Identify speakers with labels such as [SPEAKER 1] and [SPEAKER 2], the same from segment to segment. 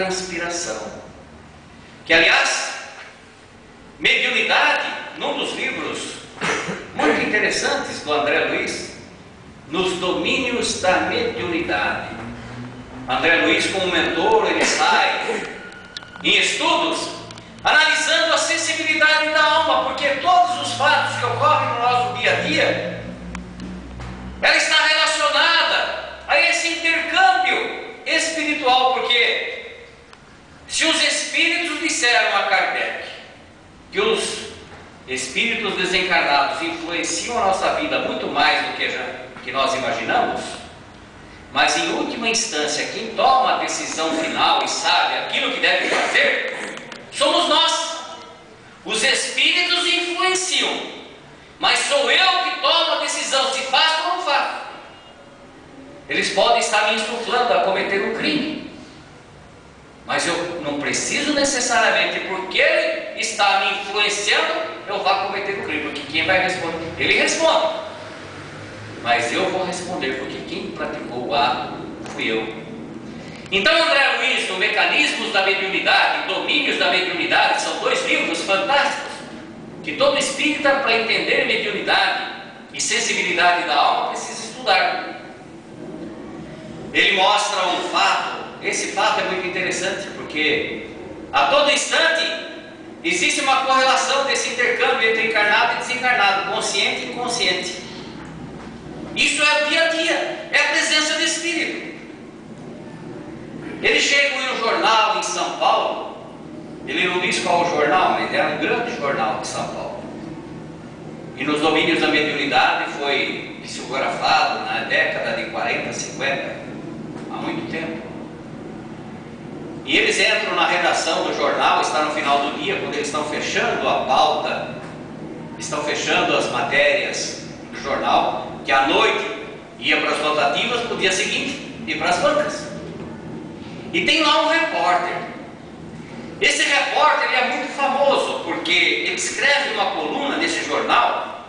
[SPEAKER 1] inspiração. Que, aliás, mediunidade, num dos livros muito interessantes do André Luiz, Nos Domínios da Mediunidade. André Luiz, como mentor, ele sai em estudos analisando a sensibilidade da alma, porque todos os fatos que ocorrem no nosso dia a dia, ela está relacionada a esse intercâmbio espiritual, porque se os espíritos disseram a Kardec que os espíritos desencarnados influenciam a nossa vida muito mais do que nós imaginamos, mas em última instância quem toma a decisão final e sabe aquilo que deve fazer somos nós. Os espíritos influenciam, mas sou eu que tomo a decisão se faço ou não faço. Eles podem estar me insuflando a cometer um crime, mas eu não preciso necessariamente, porque ele está me influenciando, eu vá cometer um crime, porque quem vai responder? Ele responde, mas eu vou responder, porque quem praticou o ato fui eu. Então André Luiz, no Mecanismos da Mediunidade, Domínios da Mediunidade, são dois livros fantásticos, que todo espírita, para entender mediunidade e sensibilidade da alma, precisa estudar. Ele mostra um fato, esse fato é muito interessante, porque a todo instante existe uma correlação desse intercâmbio entre encarnado e desencarnado, consciente e inconsciente. Isso é o dia a dia, é a presença do espírito. Ele chega em um jornal em São Paulo, ele não diz qual o jornal, mas era um grande jornal de São Paulo. E nos Domínios da Mediunidade foi psicografado na década de 40, 50, há muito tempo. E eles entram na redação do jornal, está no final do dia, quando eles estão fechando a pauta, estão fechando as matérias do jornal, que à noite ia para as rotativas, para o dia seguinte ir para as bancas. E tem lá um repórter. Esse repórter ele é muito famoso, porque ele escreve uma coluna nesse jornal,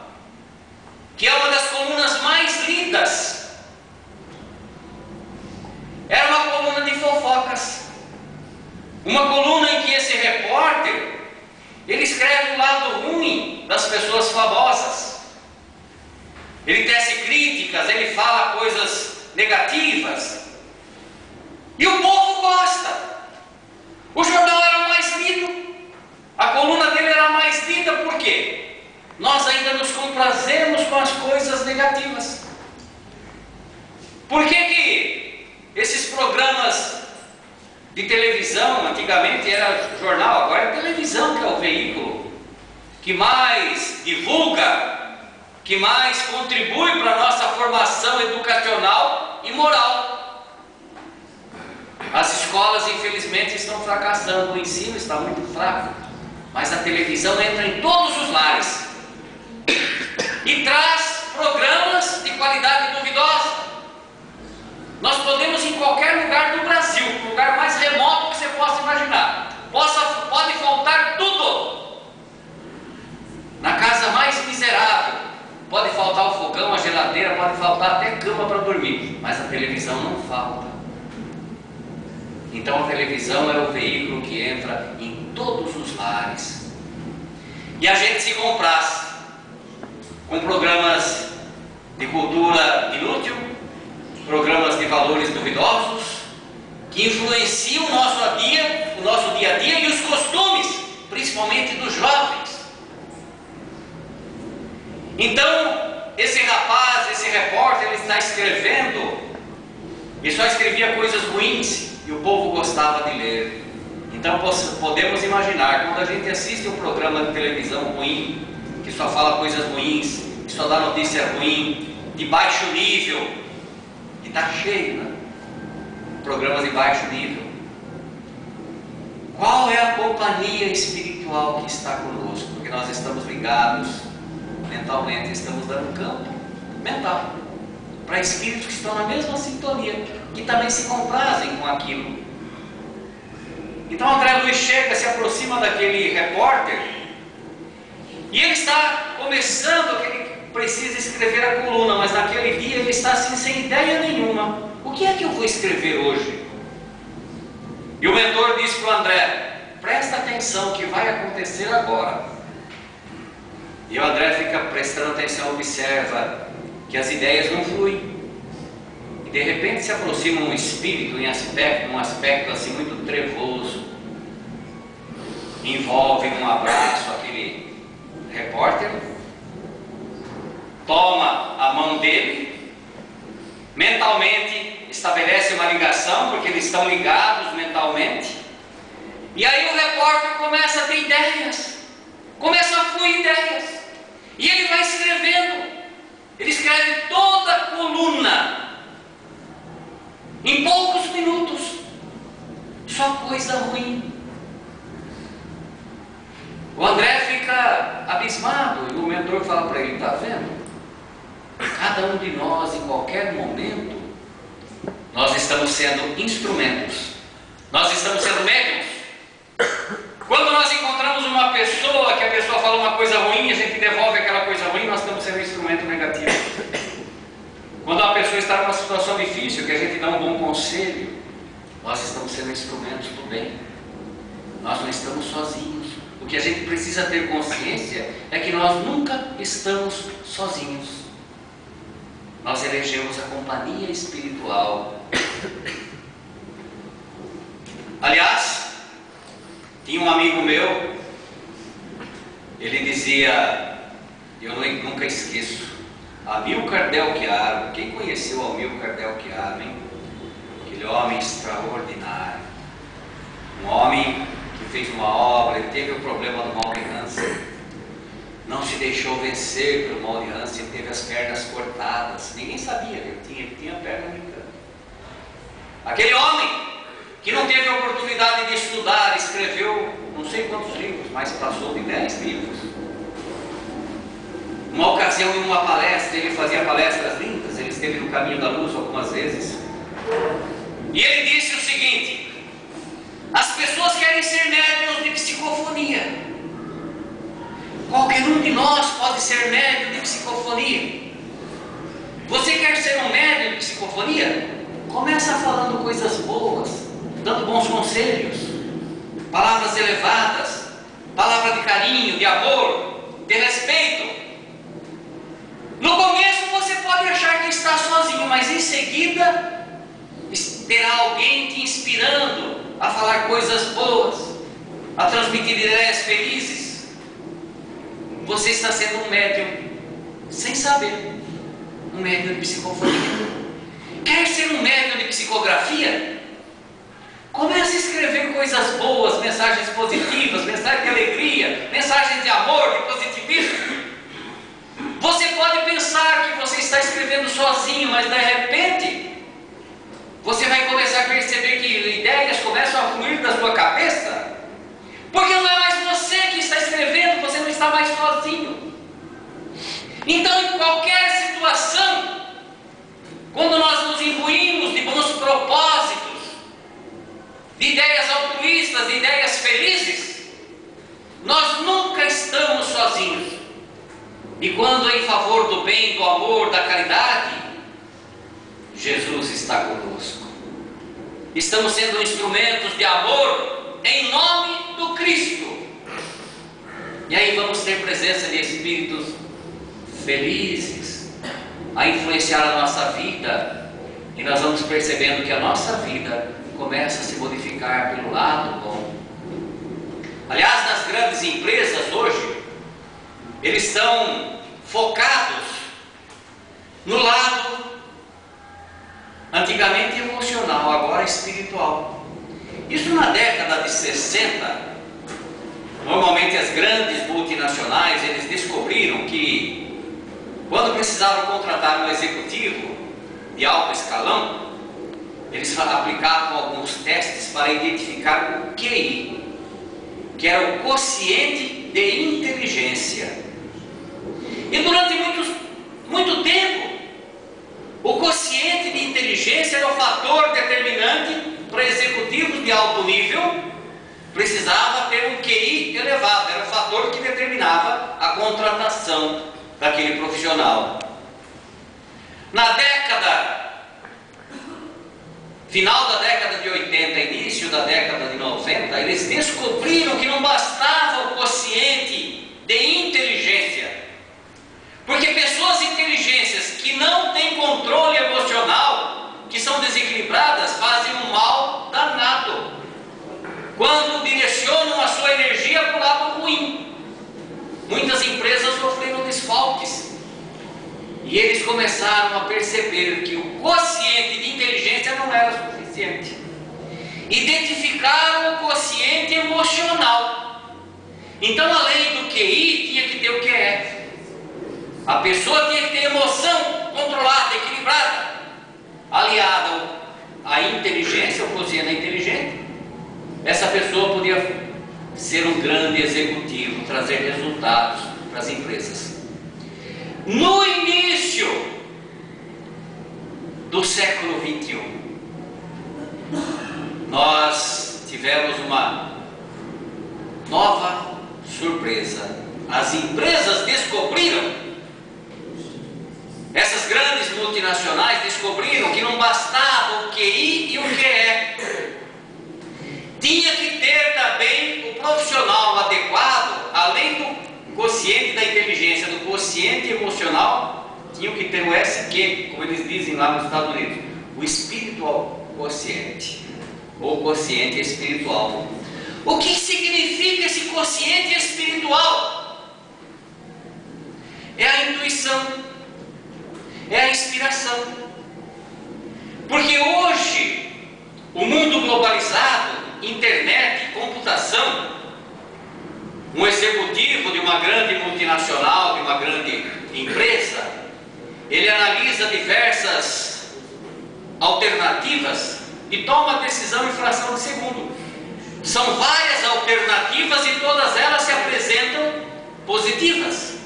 [SPEAKER 1] que é uma das colunas mais lidas. Era uma coluna de fofocas. Uma coluna em que esse repórter, ele escreve o lado ruim das pessoas famosas. Ele tece críticas, ele fala coisas negativas. E o povo gosta. O jornal era mais lido, a coluna dele era mais lida, por quê? Nós ainda nos comprazemos com as coisas negativas. Por que esses programas de televisão, antigamente era jornal, agora é televisão que é o veículo que mais divulga, que mais contribui para a nossa formação educacional e moral? As escolas, infelizmente, estão fracassando, o ensino está muito fraco, mas a televisão entra em todos os lares e traz programas de qualidade duvidosa. Nós podemos, em qualquer lugar do Brasil, o lugar mais remoto que você possa imaginar, pode faltar tudo. Na casa mais miserável, pode faltar o fogão, a geladeira, pode faltar até cama para dormir, mas a televisão não falta. Então a televisão é o veículo que entra em todos os lares. E a gente se compraz com programas de cultura inútil, programas de valores duvidosos, que influenciam o nosso dia a dia e os costumes, principalmente dos jovens. Então, esse rapaz, esse repórter, ele está escrevendo, e só escrevia coisas ruins, e o povo gostava de ler. Então podemos imaginar, quando a gente assiste um programa de televisão ruim, que só fala coisas ruins, que só dá notícia ruim, de baixo nível, e está cheio, né? Programas de baixo nível. Qual é a companhia espiritual que está conosco? Porque nós estamos ligados mentalmente, estamos dando campo mental para espíritos que estão na mesma sintonia, que também se comprazem com aquilo. Então André Luiz chega, se aproxima daquele repórter, e ele está começando, que ele precisa escrever a coluna, mas naquele dia ele está assim, sem ideia nenhuma. O que é que eu vou escrever hoje? E o mentor disse para o André: presta atenção que vai acontecer agora. E o André fica prestando atenção, observa que as ideias não fluem. E de repente se aproxima um espírito um aspecto assim muito trevoso. Envolve num abraço aquele repórter, toma a mão dele, mentalmente estabelece uma ligação, porque eles estão ligados mentalmente. E aí o repórter começa a ter ideias, começa a fluir ideias, e ele vai escrevendo. Ele escreve toda a coluna em poucos minutos, só coisa ruim. O André fica abismado e o mentor fala para ele: está vendo? Cada um de nós, em qualquer momento, nós estamos sendo instrumentos, nós estamos sendo médiums. Quando nós encontramos uma pessoa, que a pessoa fala uma coisa ruim, a gente devolve aquela coisa ruim, nós estamos sendo um instrumento negativo. Quando uma pessoa está numa situação difícil, que a gente dá um bom conselho, nós estamos sendo instrumentos do bem. Nós não estamos sozinhos. O que a gente precisa ter consciência é que nós nunca estamos sozinhos. Nós elegemos a companhia espiritual. Aliás, tinha um amigo meu, ele dizia, eu nunca esqueço, Amilcar Del Chiaro. Quem conheceu Amilcar Del Chiaro, hein? Aquele homem extraordinário, um homem que fez uma obra. Ele teve o problema do mal de Hansen, não se deixou vencer pelo mal de Hansen, teve as pernas cortadas, ninguém sabia que ele tinha a perna brincando. Aquele homem que não teve a oportunidade de estudar, escreveu não sei quantos livros, mas passou de 10 livros. Uma ocasião, em uma palestra, ele fazia palestras lindas, ele esteve no Caminho da Luz algumas vezes, e ele disse o seguinte: as pessoas querem ser médiuns de psicofonia. Qualquer um de nós pode ser médium de psicofonia. Você quer ser um médium de psicofonia? Começa falando coisas boas, dando bons conselhos, palavras elevadas, palavra de carinho, de amor, de respeito. No começo você pode achar que está sozinho, mas em seguida terá alguém te inspirando a falar coisas boas, a transmitir ideias felizes. Você está sendo um médium sem saber, um médium de psicofonia. Quer ser um médium de psicografia? Comece a escrever coisas boas, mensagens positivas, mensagens de alegria, mensagens de amor, de positivismo. Você pode pensar que você está escrevendo sozinho, mas de repente você vai começar a perceber que ideias começam a fluir da sua cabeça, porque não é mais você que está escrevendo, você não está mais sozinho. Então, em qualquer situação, quando nós nos imbuímos de bons propósitos, de ideias altruístas, de ideias felizes, nós nunca estamos sozinhos. E quando é em favor do bem, do amor, da caridade, Jesus está conosco. Estamos sendo instrumentos de amor em nome do Cristo. E aí vamos ter presença de espíritos felizes a influenciar a nossa vida, e nós vamos percebendo que a nossa vida começa a se modificar pelo lado bom. Aliás, nas grandes empresas hoje, eles estão focados no lado antigamente emocional, agora espiritual. Isso na década de 60, normalmente as grandes multinacionais, eles descobriram que quando precisavam contratar um executivo de alto escalão, eles aplicavam alguns testes para identificar o QI, que era o quociente de inteligência. E durante muito tempo, o quociente de inteligência era o fator determinante para executivos de alto nível. Precisava ter um QI elevado, era o fator que determinava a contratação daquele profissional. Na década final da década de 80, início da década de 90, eles descobriram que não bastava o quociente de inteligência, porque pessoas inteligentes que não têm controle emocional, que são desequilibradas, fazem um mal danado quando direcionam a sua energia para o lado ruim. Muitas empresas sofreram desfalques e eles começaram a perceber que o quociente de inteligência não era suficiente. Identificaram o quociente emocional. Então, além do QI, tinha que ter o QE. A pessoa tinha que ter emoção controlada, equilibrada, aliada à inteligência, ao quociente inteligente. Essa pessoa podia ser um grande executivo, trazer resultados para as empresas. No início do século XXI, nós tivemos uma nova surpresa. As empresas descobriram, essas grandes multinacionais descobriram que não bastava o QI e o QE. Tinha que ter também o profissional adequado, além do quociente da inteligência, do quociente emocional, tinham que ter o SQ, como eles dizem lá nos Estados Unidos, o spiritual quociente, ou quociente espiritual. O que significa esse quociente espiritual? É a intuição, é a inspiração. Porque hoje, o mundo globalizado, internet, computação, um executivo de uma grande multinacional, de uma grande empresa, ele analisa diversas alternativas e toma a decisão em fração de segundo. São várias alternativas e todas elas se apresentam positivas,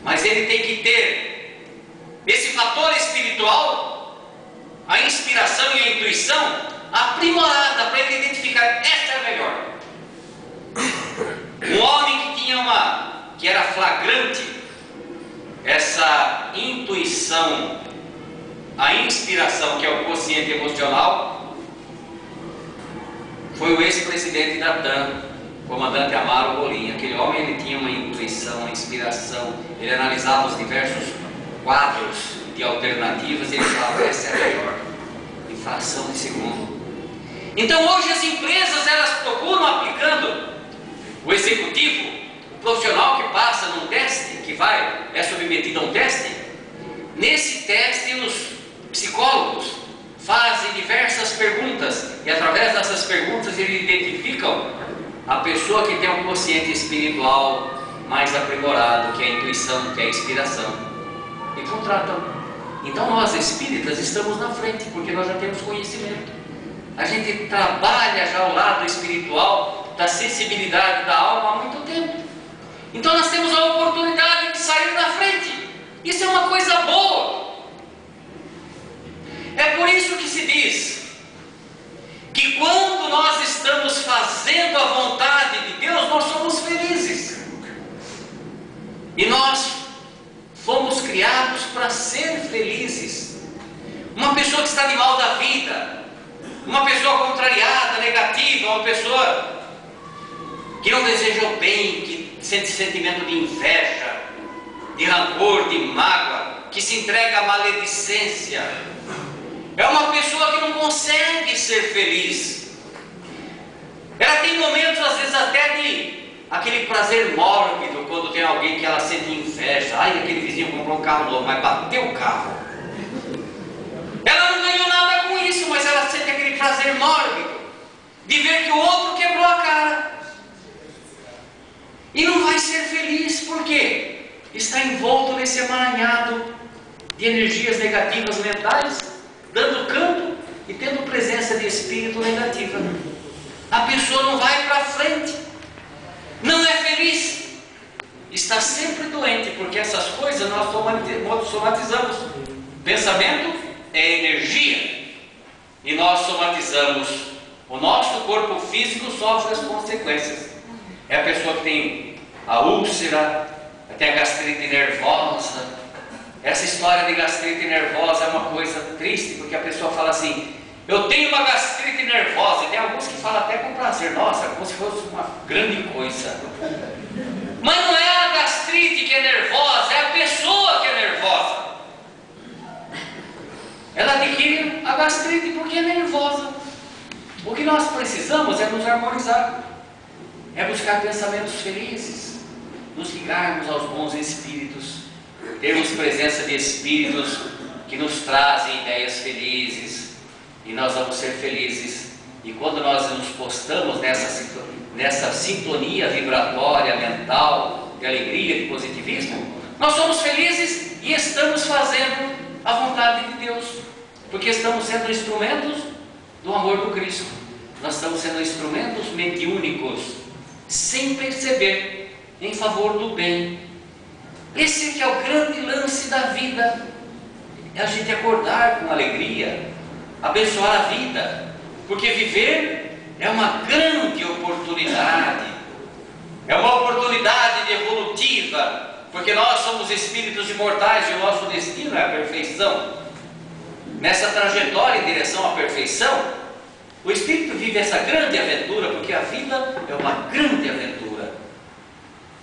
[SPEAKER 1] mas ele tem que ter esse fator espiritual, a inspiração e a intuição aprimorada para ele identificar: esta é a melhor. Um homem que era flagrante essa intuição, a inspiração, que é o quociente emocional, foi o ex-presidente da TAM, comandante Amaro Bolim. Aquele homem, ele tinha uma intuição, uma inspiração, ele analisava os diversos quadros de alternativas e ele falava: essa é a melhor, em fração de segundo. Então hoje as empresas, elas procuram, aplicando o executivo, o profissional que passa num teste, que é submetido a um teste. Nesse teste os psicólogos fazem diversas perguntas e através dessas perguntas eles identificam a pessoa que tem um quociente espiritual mais aprimorado, que é a intuição, que é a inspiração, e contratam. Então nós espíritas estamos na frente, porque nós já temos conhecimento. A gente trabalha já o lado espiritual, da sensibilidade da alma há muito tempo. Então nós temos a oportunidade de sair na frente. Isso é uma coisa boa. É por isso que se diz que quando nós estamos fazendo a vontade de Deus, nós somos felizes. E nós fomos criados para ser felizes. Uma pessoa que está de mal da vida, uma pessoa contrariada, negativa, uma pessoa que não deseja o bem, que sente sentimento de inveja, de rancor, de mágoa, que se entrega à maledicência, é uma pessoa que não consegue ser feliz. Ela tem momentos, às vezes, até de aquele prazer mórbido, quando tem alguém que ela sente inveja. Ai, aquele vizinho comprou um carro novo, mas bateu o carro. Ela não ganhou nada com isso, mas ela sente aquele prazer mórbido de ver que o outro quebrou a cara. E não vai ser feliz, por quê? Está envolto nesse emaranhado de energias negativas mentais, dando campo e tendo presença de espírito negativa. A pessoa não vai para frente, não é feliz, está sempre doente, porque essas coisas nós somatizamos. Pensamento é energia, e nós somatizamos. O nosso corpo físico sofre as consequências. É a pessoa que tem a úlcera, tem a gastrite nervosa. Essa história de gastrite nervosa é uma coisa triste, porque a pessoa fala assim: Eu tenho uma gastrite nervosa. Tem alguns que falam até com prazer, nossa, como se fosse uma grande coisa. Mas não é a gastrite que é nervosa, é a pessoa que é nervosa. Ela adquire a gastrite porque é nervosa. O que nós precisamos é nos harmonizar, é buscar pensamentos felizes, nos ligarmos aos bons espíritos, termos presença de espíritos que nos trazem ideias felizes, e nós vamos ser felizes. E quando nós nos postamos nessa sintonia vibratória, mental, de alegria, de positivismo, nós somos felizes e estamos fazendo a vontade de Deus, porque estamos sendo instrumentos do amor do Cristo. Nós estamos sendo instrumentos mediúnicos, sem perceber, em favor do bem. Esse que é o grande lance da vida, é a gente acordar com alegria, abençoar a vida, porque viver é uma grande oportunidade, é uma oportunidade evolutiva, porque nós somos espíritos imortais e o nosso destino é a perfeição. Nessa trajetória em direção à perfeição, o espírito vive essa grande aventura, porque a vida é uma grande aventura.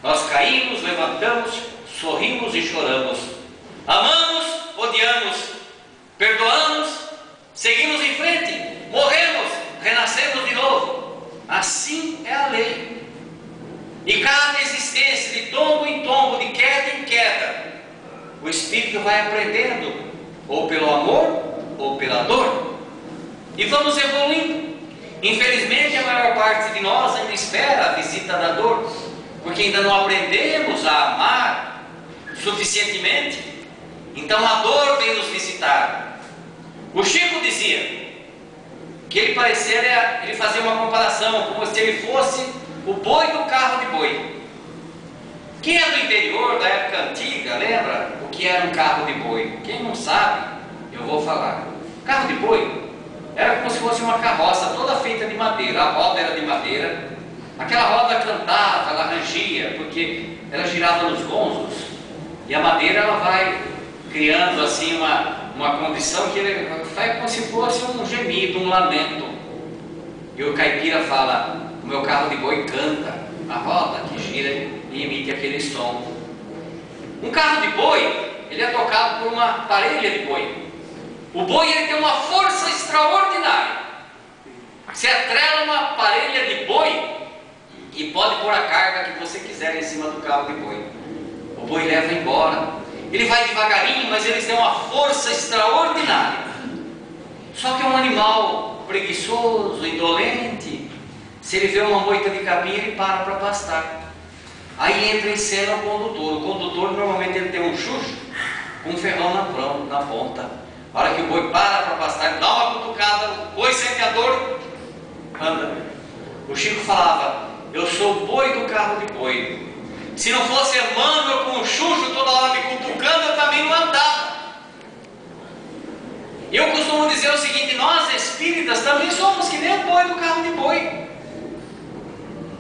[SPEAKER 1] Nós caímos, levantamos, sorrimos e choramos, amamos, odiamos, perdoamos, seguimos em frente, morremos, renascemos de novo. Assim é a lei. E cada existência, de tombo em tombo, de queda em queda, o espírito vai aprendendo, ou pelo amor, ou pela dor, e vamos evoluindo. Infelizmente, a maior parte de nós ainda espera a visita da dor, porque ainda não aprendemos a amar suficientemente. Então a dor vem nos visitar. O Chico dizia que ele fazia uma comparação, como se ele fosse o boi do carro de boi. Quem é do interior, da época antiga, lembra o que era um carro de boi? Quem não sabe, eu vou falar. Carro de boi era como se fosse uma carroça toda feita de madeira, a roda era de madeira, aquela roda cantava, ela rangia, porque ela girava nos gonzos, e a madeira ela vai criando assim uma condição que ele faz como se fosse um gemido, um lamento. E o caipira fala, o meu carro de boi canta, a roda que gira e emite aquele som. Um carro de boi, ele é tocado por uma parelha de boi. O boi ele tem uma força extraordinária. Você atrela uma parelha de boi e pode pôr a carga que você quiser em cima do carro de boi. O boi leva embora. Ele vai devagarinho, mas ele tem uma força extraordinária. Só que é um animal preguiçoso, indolente. Se ele vê uma moita de capim, ele para pastar. Aí entra em cena o condutor. O condutor normalmente ele tem um chucho com um ferrão na ponta. A hora que o boi para pastar, ele dá uma cutucada, o boi sente a dor, anda. O Chico falava, eu sou o boi do carro de boi. Se não fosse Emmanuel com o chucho toda hora me cutucando, eu também não andava. Eu costumo dizer o seguinte, nós espíritas também somos que nem o boi do carro de boi.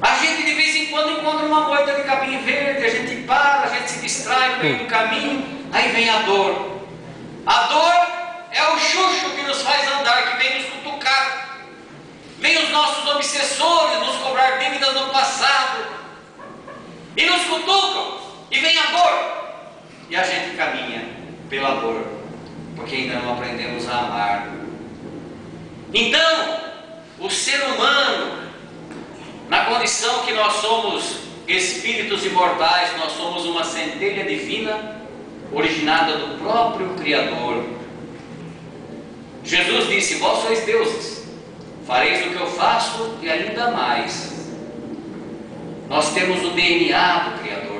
[SPEAKER 1] A gente de vez em quando encontra uma moita de capim verde, a gente para, a gente se distrai no meio do caminho, aí vem a dor. A dor é o chucho que nos faz andar, que vem nos cutucar. Vem os nossos obsessores nos cobrar dívidas do passado. E nos cutucam, e vem a dor. E a gente caminha pela dor, porque ainda não aprendemos a amar. Então, o ser humano, na condição que nós somos espíritos imortais, nós somos uma centelha divina, originada do próprio Criador. Jesus disse, vós sois deuses, fareis o que eu faço e ainda mais. Nós temos o DNA do Criador.